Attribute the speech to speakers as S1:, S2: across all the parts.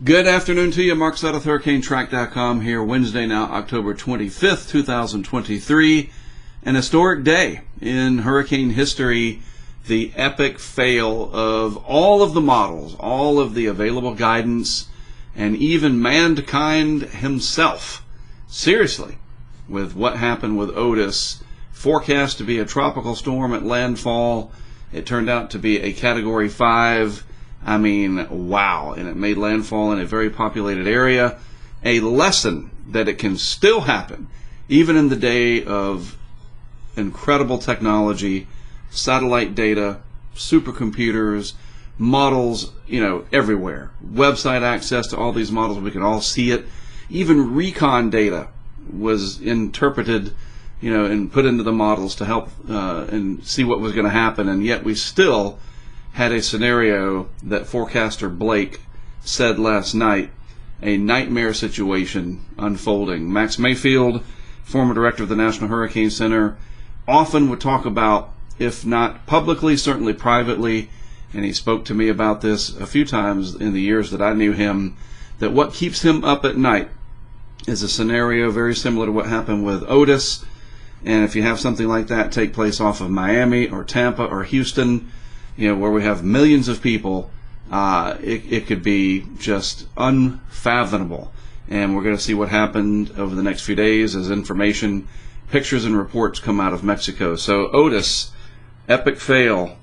S1: Good afternoon to you. Mark Sutton with HurricaneTrack.com here. Wednesday now, October 25th, 2023. An historic day in hurricane history. The epic fail of all of the models, all of the available guidance, and even mankind himself. Seriously, with what happened with Otis, forecast to be a tropical storm at landfall. It turned out to be a Category 5. I mean, wow. And it made landfall in a very populated area. A lesson that it can still happen, even in the day of incredible technology, satellite data, supercomputers, models, everywhere. Website access to all these models, we can all see it. Even recon data was interpreted, and put into the models to help and see what was going to happen. And yet we still had a scenario that forecaster Blake said last night, a nightmare situation unfolding. Max Mayfield, former director of the National Hurricane Center, often would talk about, if not publicly, certainly privately, and he spoke to me about this a few times in the years that I knew him, that what keeps him up at night is a scenario very similar to what happened with Otis. And if you have something like that take place off of Miami or Tampa or Houston, where we have millions of people, it could be just unfathomable. And we're going to see what happened over the next few days as information, pictures, and reports come out of Mexico. So Otis, epic fail,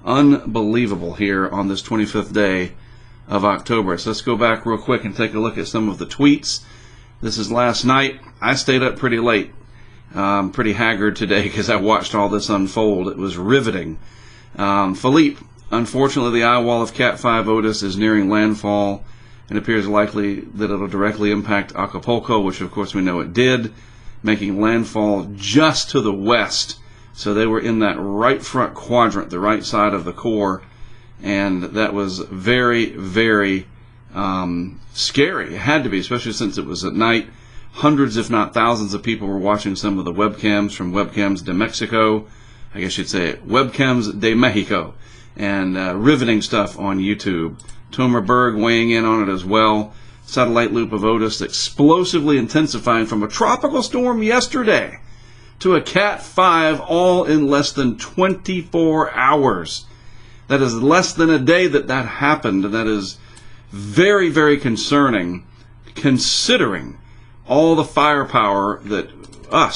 S1: unbelievable here on this 25th day of October. So let's go back real quick and take a look at some of the tweets. This is last night. I stayed up pretty late. I'm pretty haggard today because I watched all this unfold. It was riveting. Philippe, unfortunately the eye wall of Cat 5 Otis is nearing landfall and appears likely that it'll directly impact Acapulco, which of course we know it did, making landfall just to the west. So they were in that right front quadrant, the right side of the core, and that was very, very scary. It had to be, especially since it was at night. Hundreds, if not thousands, of people were watching some of the webcams from Webcams de Mexico. I guess you'd say Webcams de Mexico, and riveting stuff on YouTube. Tomer Berg weighing in on it as well. Satellite loop of Otis explosively intensifying from a tropical storm yesterday to a Cat 5, all in less than 24 hours. That is less than a day that happened, and that is very, very concerning, considering all the firepower that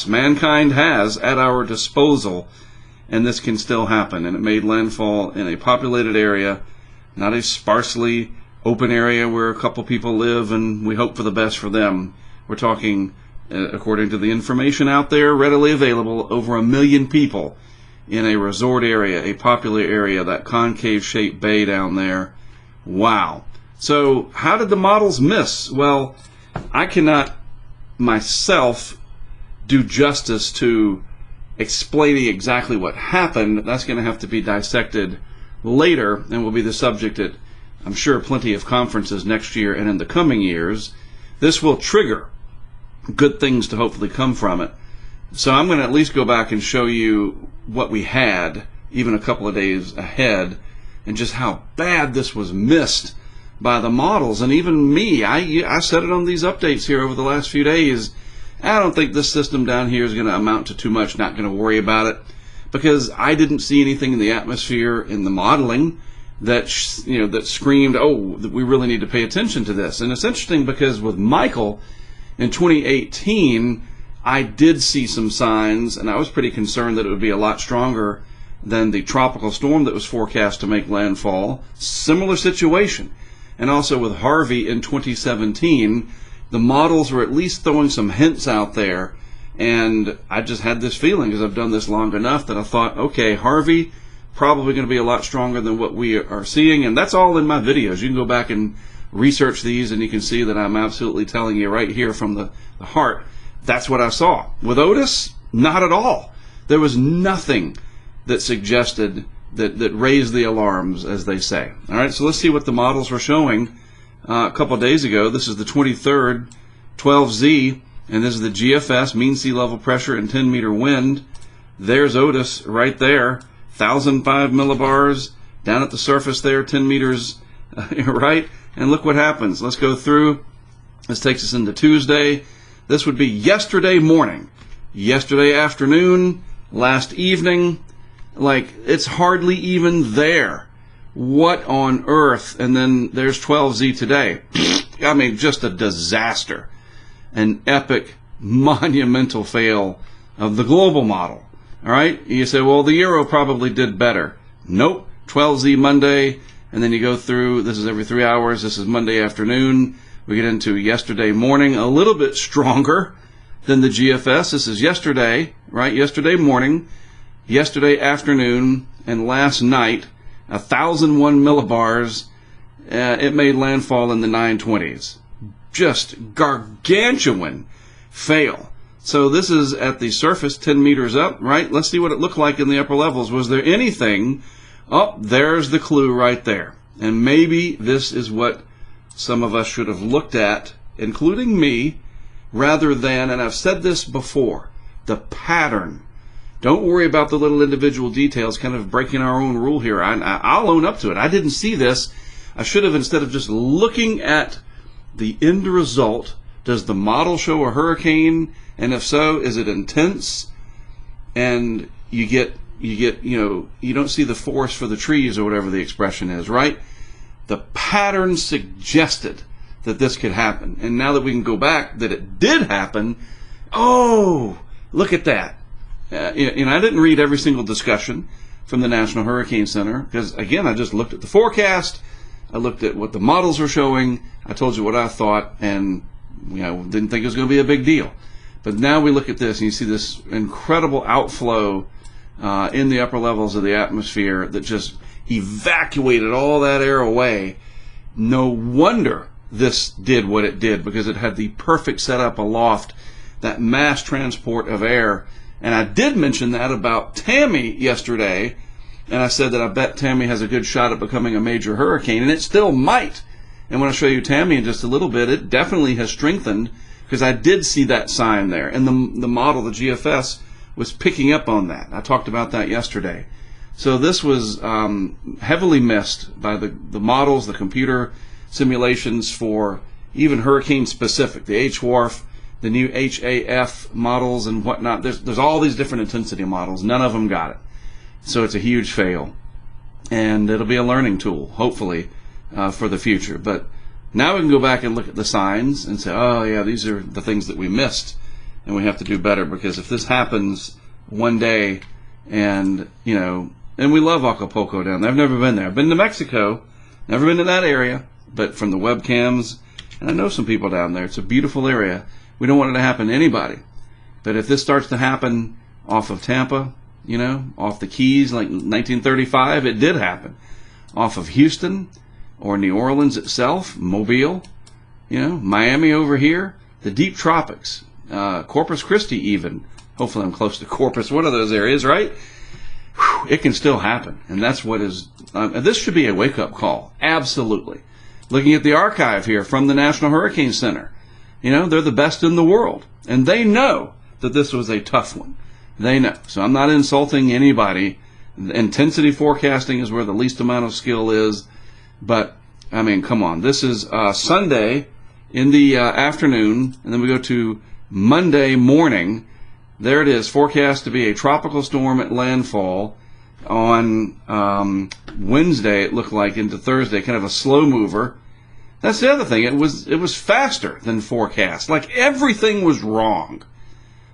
S1: mankind, has at our disposal. And this can still happen. And it made landfall in a populated area, not a sparsely open area where a couple people live and we hope for the best for them. We're talking, according to the information out there readily available, over 1 million people in a resort area, a popular area, that concave-shaped bay down there. Wow. So how did the models miss? Well, I cannot myself do justice to explaining exactly what happened. That's going to have to be dissected later and will be the subject at, I'm sure, plenty of conferences next year and in the coming years. This will trigger good things to hopefully come from it. So I'm going to at least go back and show you what we had even a couple of days ahead and just how bad this was missed by the models. And even me, I said it on these updates here over the last few days. I don't think this system down here is going to amount to too much, not going to worry about it, because I didn't see anything in the atmosphere, in the modeling, that that screamed, oh, that we really need to pay attention to this. And it's interesting because with Michael in 2018, I did see some signs, and I was pretty concerned that it would be a lot stronger than the tropical storm that was forecast to make landfall. Similar situation. And also with Harvey in 2017, the models were at least throwing some hints out there, and I just had this feeling, because I've done this long enough, that I thought, okay, Harvey probably going to be a lot stronger than what we are seeing. And that's all in my videos. You can go back and research these, and you can see that I'm absolutely telling you right here from the heart. That's what I saw. With Otis, not at all. There was nothing that suggested that raised the alarms, as they say. All right, so let's see what the models were showing a couple of days ago. This is the 23rd 12Z, and this is the GFS, mean sea level pressure and 10-meter wind. There's Otis right there, 1,005 millibars down at the surface there, 10 meters right? And look what happens. Let's go through. This takes us into Tuesday. This would be yesterday morning, yesterday afternoon, last evening. Like, it's hardly even there. What on earth? And then there's 12Z today. I mean, just a disaster. An epic, monumental fail of the global model. All right? You say, well, the euro probably did better. Nope. 12Z Monday, and then you go through, this is every 3 hours. This is Monday afternoon. We get into yesterday morning, a little bit stronger than the GFS. This is yesterday, right? Yesterday morning, yesterday afternoon, and last night, 1,001 millibars. It made landfall in the 920s. Just gargantuan fail. So this is at the surface, 10 meters up, right? Let's see what it looked like in the upper levels. Was there anything? Oh, there's the clue right there. And maybe this is what some of us should have looked at, including me, rather than, and I've said this before, the pattern. Don't worry about the little individual details, kind of breaking our own rule here. I'll own up to it. I didn't see this. I should have, instead of just looking at the end result, does the model show a hurricane? And if so, is it intense? And you don't see the forest for the trees, or whatever the expression is, right? The pattern suggested that this could happen. And now that we can go back, that it did happen, oh, look at that. I didn't read every single discussion from the National Hurricane Center, because, again, I just looked at the forecast. I looked at what the models were showing. I told you what I thought, and didn't think it was going to be a big deal. But now we look at this, and you see this incredible outflow in the upper levels of the atmosphere that just evacuated all that air away. No wonder this did what it did, because it had the perfect setup aloft, that mass transport of air. And I did mention that about Tammy yesterday, and I said that I bet Tammy has a good shot at becoming a major hurricane, and it still might. And when I show you Tammy in just a little bit, it definitely has strengthened, because I did see that sign there. And the model, the GFS, was picking up on that. I talked about that yesterday. So this was heavily missed by the models, the computer simulations for even hurricane specific, the HWRF, the new HAF models and whatnot. There's all these different intensity models. None of them got it. So it's a huge fail. And it'll be a learning tool, hopefully, for the future. But now we can go back and look at the signs and say, oh, yeah, these are the things that we missed. And we have to do better, because if this happens one day, and, and we love Acapulco down there. I've never been there. I've been to Mexico, never been to that area, but from the webcams, and I know some people down there. It's a beautiful area. We don't want it to happen to anybody. But if this starts to happen off of Tampa, off the Keys, like 1935, it did happen. Off of Houston, or New Orleans itself, Mobile, Miami over here, the deep tropics, Corpus Christi even. Hopefully I'm close to Corpus, one of those areas, right? Whew, it can still happen. And that's what is, this should be a wake-up call. Absolutely. Looking at the archive here from the National Hurricane Center, they're the best in the world. And they know that this was a tough one. They know. So I'm not insulting anybody. Intensity forecasting is where the least amount of skill is. But, come on. This is Sunday in the afternoon, and then we go to Monday morning. There it is, forecast to be a tropical storm at landfall on Wednesday, it looked like, into Thursday, kind of a slow mover. That's the other thing. It was faster than forecast. Like, everything was wrong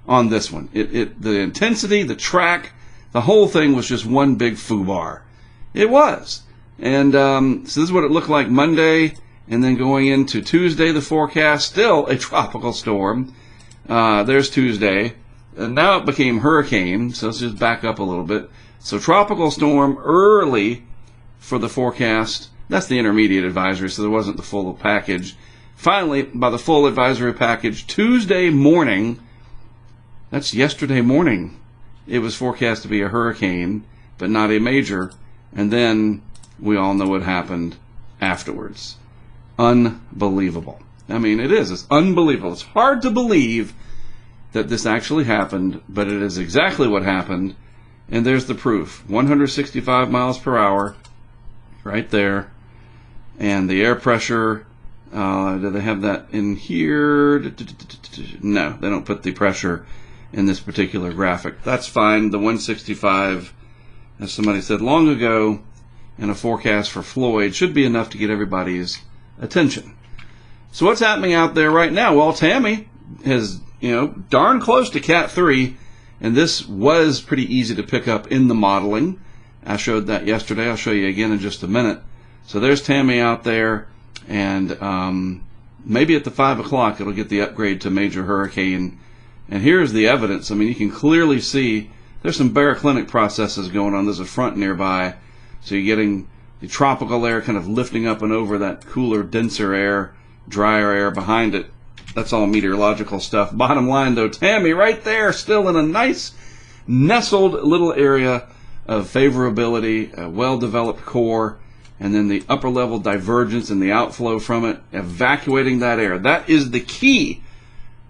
S1: on this one. The intensity, the track, the whole thing was just one big foobar. It was. And so this is what it looked like Monday, and then going into Tuesday, the forecast, still a tropical storm. There's Tuesday. And now it became hurricane, so let's just back up a little bit. So tropical storm early for the forecast. That's the intermediate advisory, so there wasn't the full package. Finally, by the full advisory package, Tuesday morning, that's yesterday morning, it was forecast to be a hurricane, but not a major. And then we all know what happened afterwards. Unbelievable. It is. It's unbelievable. It's hard to believe that this actually happened, but it is exactly what happened. And there's the proof. 165 miles per hour, right there. And the air pressure, do they have that in here? No, they don't put the pressure in this particular graphic. That's fine. The 165, as somebody said long ago, and a forecast for Floyd should be enough to get everybody's attention. So what's happening out there right now? Well, Tammy is, darn close to Cat 3, and this was pretty easy to pick up in the modeling. I showed that yesterday. I'll show you again in just a minute. So there's Tammy out there, and maybe at the 5 o'clock it'll get the upgrade to major hurricane. And here's the evidence. I mean, you can clearly see there's some baroclinic processes going on. There's a front nearby. So you're getting the tropical air kind of lifting up and over that cooler, denser air, drier air behind it. That's all meteorological stuff. Bottom line, though, Tammy right there, still in a nice, nestled little area of favorability, a well-developed core, and then the upper-level divergence and the outflow from it, evacuating that air. That is the key.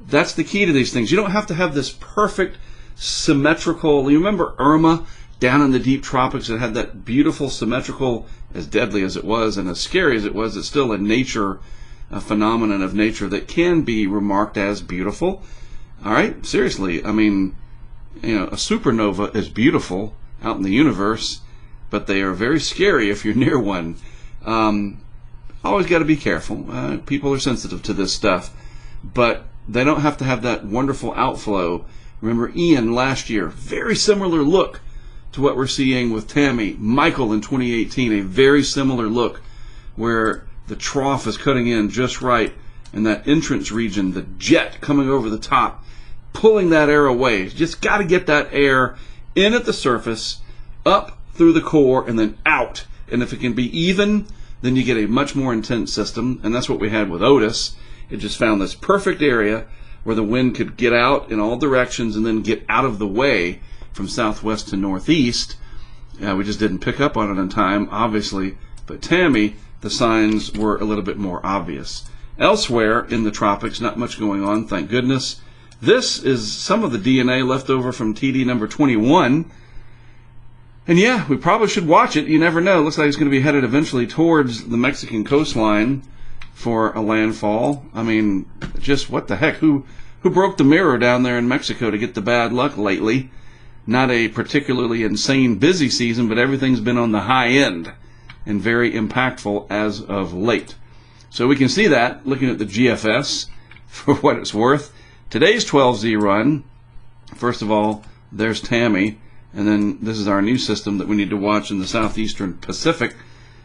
S1: That's the key to these things. You don't have to have this perfect, symmetrical. You remember Irma? Down in the deep tropics, it had that beautiful, symmetrical, as deadly as it was and as scary as it was, it's still a phenomenon of nature that can be remarked as beautiful. All right? Seriously, I mean, a supernova is beautiful out in the universe, but they are very scary if you're near one. Always got to be careful. People are sensitive to this stuff, but they don't have to have that wonderful outflow. Remember Ian last year, very similar look to what we're seeing with Tammy. Michael in 2018, a very similar look where the trough is cutting in just right, and that entrance region, the jet coming over the top, pulling that air away. Just got to get that air in at the surface, up through the core, and then out. And if it can be even, then you get a much more intense system, and that's what we had with Otis. It just found this perfect area where the wind could get out in all directions and then get out of the way from southwest to northeast. We just didn't pick up on it in time, obviously. But Tammy, the signs were a little bit more obvious. Elsewhere in the tropics, not much going on, thank goodness. This is some of the DNA left over from TD number 21. And yeah, we probably should watch it. You never know. It looks like it's going to be headed eventually towards the Mexican coastline for a landfall. I mean, just what the heck? Who broke the mirror down there in Mexico to get the bad luck lately? Not a particularly insane busy season, but everything's been on the high end and very impactful as of late. So we can see that looking at the GFS for what it's worth. Today's 12Z run, first of all, there's Tammy, and then this is our new system that we need to watch in the southeastern Pacific.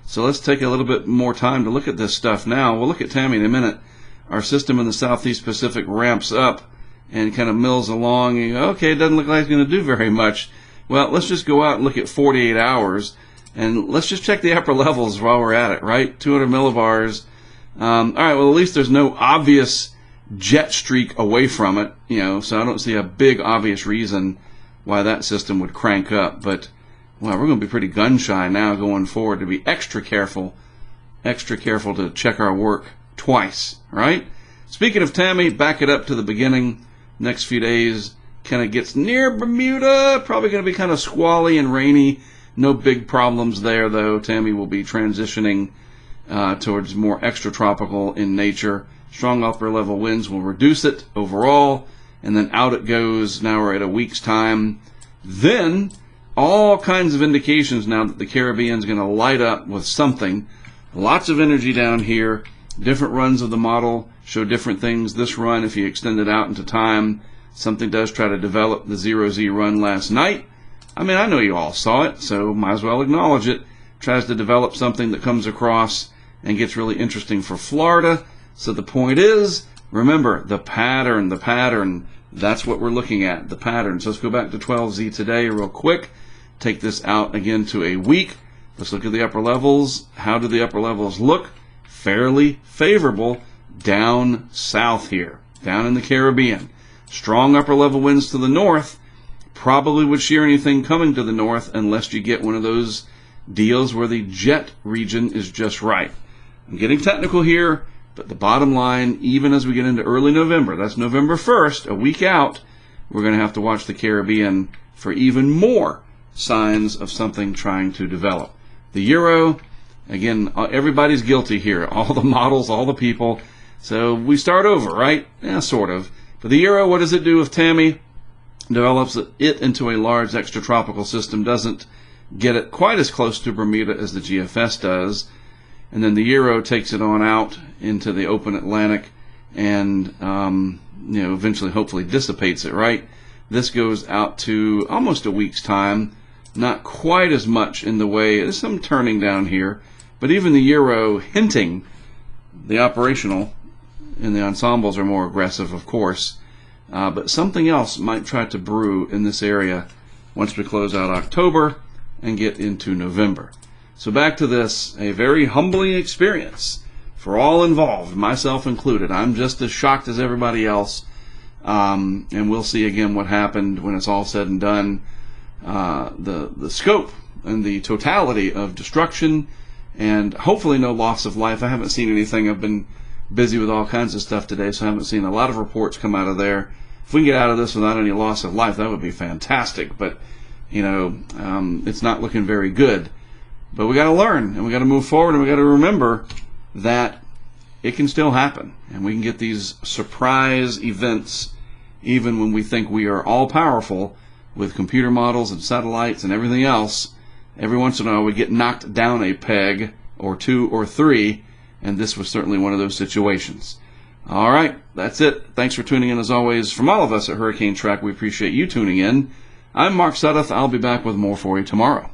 S1: So let's take a little bit more time to look at this stuff now. We'll look at Tammy in a minute. Our system in the southeast Pacific ramps up and kind of mills along. And, okay, it doesn't look like it's going to do very much. Well, let's just go out and look at 48 hours, and let's just check the upper levels while we're at it, right? 200 millibars. All right, well, at least there's no obvious jet streak away from it, so I don't see a big obvious reason why that system would crank up. But, well, we're going to be pretty gun-shy now going forward to be extra careful to check our work twice, right? Speaking of Tammy, back it up to the beginning. Next few days kind of gets near Bermuda, probably going to be kind of squally and rainy. No big problems there, though. Tammy will be transitioning towards more extratropical in nature. Strong upper-level winds will reduce it overall, and then out it goes. Now we're at a week's time. Then all kinds of indications now that the Caribbean's going to light up with something. Lots of energy down here. Different runs of the model show different things. This run, if you extend it out into time, something does try to develop. The 0Z run last night, I mean, I know you all saw it, so might as well acknowledge it. Tries to develop something that comes across and gets really interesting for Florida. So the point is, remember, the pattern, that's what we're looking at, the pattern. So let's go back to 12Z today real quick. Take this out again to a week. Let's look at the upper levels. How do the upper levels look? Fairly favorable down south here, down in the Caribbean. Strong upper level winds to the north. Probably would shear anything coming to the north unless you get one of those deals where the jet region is just right. I'm getting technical here, but the bottom line, even as we get into early November, that's November 1st, a week out, we're going to have to watch the Caribbean for even more signs of something trying to develop. The euro, Again, everybody's guilty here. All the models, all the people. So we start over, right? Yeah, sort of. But the Euro, what does it do with Tammy? Develops it into a large extratropical system. Doesn't get it quite as close to Bermuda as the GFS does. And then the Euro takes it on out into the open Atlantic and, eventually, hopefully dissipates it, right? This goes out to almost a week's time. Not quite as much in the way, there's some turning down here, but even the Euro hinting the operational and the ensembles are more aggressive, of course. But something else might try to brew in this area once we close out October and get into November. So back to this, a very humbling experience for all involved, myself included. I'm just as shocked as everybody else. And we'll see again what happened when it's all said and done. The scope and the totality of destruction and hopefully no loss of life. I haven't seen anything. I've been busy with all kinds of stuff today, so I haven't seen a lot of reports come out of there. If we can get out of this without any loss of life, that would be fantastic. But, it's not looking very good. But we got to learn, and we got to move forward, and we got to remember that it can still happen, and we can get these surprise events even when we think we are all powerful with computer models and satellites and everything else. Every once in a while we get knocked down a peg or two or three, and this was certainly one of those situations. All right, that's it. Thanks for tuning in as always. From all of us at Hurricane Track, we appreciate you tuning in. I'm Mark Sudduth. I'll be back with more for you tomorrow.